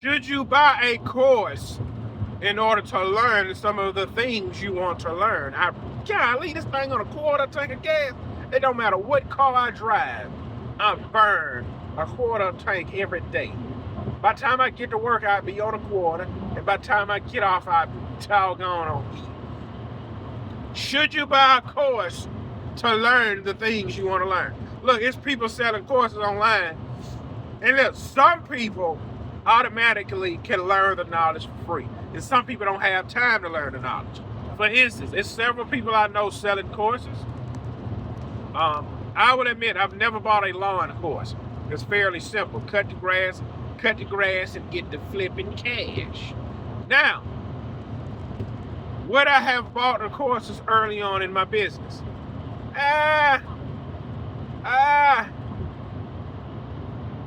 Should you buy a course in order to learn some of the things you want to learn? Golly, this thing on a quarter tank of gas. It don't matter what car I drive, I burn a quarter tank every day. By the time I get to work, I'll be on a quarter, and by the time I get off, I'll be doggone on E. Should you buy a course to learn the things you want to learn? Look, it's people selling courses online, and look, some people automatically can learn the knowledge for free, and some people don't have time to learn the knowledge. For instance, there's several people I know selling courses. I would admit I've never bought a lawn course. It's fairly simple. Cut the grass, and get the flipping cash. Now, would I have bought the courses early on in my business?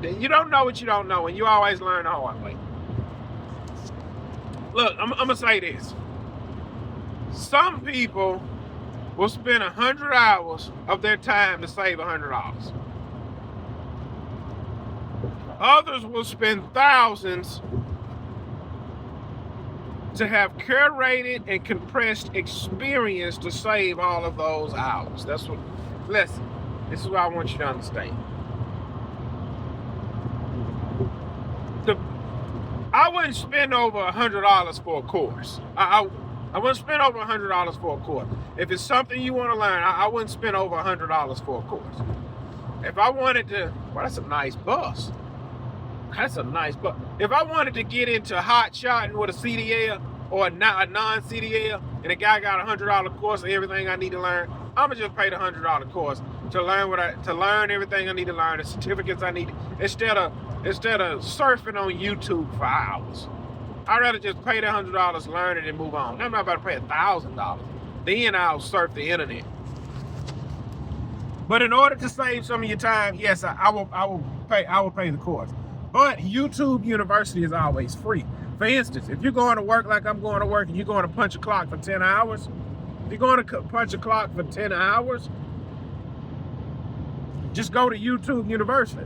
You don't know what you don't know, and you always learn the hard way. Look, I'm gonna say this. Some people will spend 100 hours of their time to save $100. Others will spend thousands to have curated and compressed experience to save all of those hours. Listen, this is what I want you to understand. I wouldn't spend over $100 for a course. I wouldn't spend over $100 for a course. If it's something you want to learn, I wouldn't spend over $100 for a course. If I wanted to, well, that's a nice bus. That's a nice bus. If I wanted to get into hot shotting with a CDL or a non-CDL, and the guy got a $100 course of everything I need to learn, I'ma just pay the $100 course to learn everything I need to learn, the certificates I need, instead of surfing on YouTube for hours. I'd rather just pay the $100, learn it, and move on. I'm not about to pay $1,000. Then I'll surf the internet. But in order to save some of your time, yes, I will pay the course. But YouTube University is always free. For instance, if you're going to work like I'm going to work and you're going to punch a clock for 10 hours, if you're going to punch a clock for 10 hours, just go to YouTube University.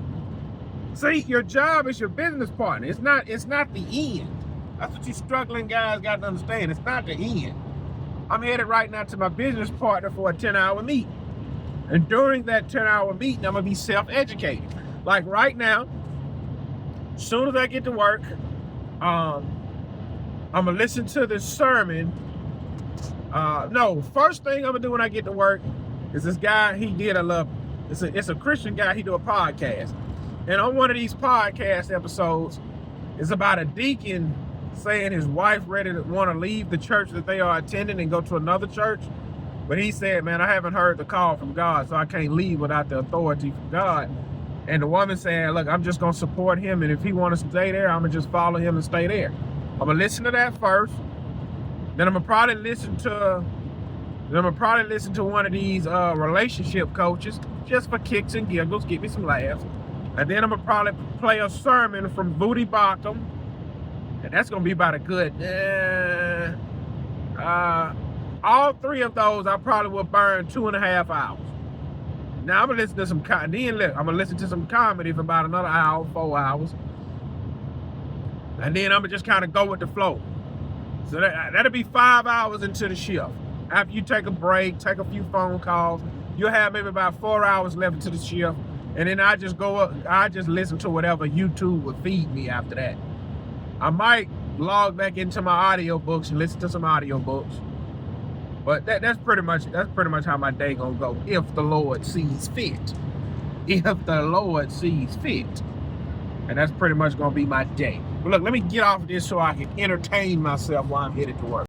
See, your job is your business partner. It's not the end. That's what you struggling guys got to understand. It's not the end. I'm headed right now to my business partner for a 10-hour meeting. And during that 10-hour meeting, I'm going to be self-educated. Like right now, as soon as I get to work, I'm going to listen to this sermon. First thing I'm going to do when I get to work is this guy, it's a Christian guy, he do a podcast. And on one of these podcast episodes, it's about a deacon saying his wife want to leave the church that they are attending and go to another church. But he said, man, I haven't heard the call from God, so I can't leave without the authority from God. And the woman saying, look, I'm just going to support him, and if he wants to stay there, I'm going to just follow him and stay there. I'm going to listen to that first. Then I'm going to probably listen to one of these relationship coaches just for kicks and giggles, get me some laughs. And then I'm going to probably play a sermon from Booty Bottom. And that's going to be about a good... all three of those, I probably will burn 2.5 hours. Now, I'm going to listen to some... I'm going to listen to some comedy for about another hour, 4 hours. And then I'm going to just kind of go with the flow. So that'll be 5 hours into the shift. After you take a break, take a few phone calls, you'll have maybe about 4 hours left into the shift. And then I just listen to whatever YouTube would feed me after that. I might log back into my audiobooks and listen to some audiobooks. But that's pretty much how my day gonna go, if the Lord sees fit. If the Lord sees fit. And that's pretty much gonna be my day. But look, let me get off of this so I can entertain myself while I'm headed to work.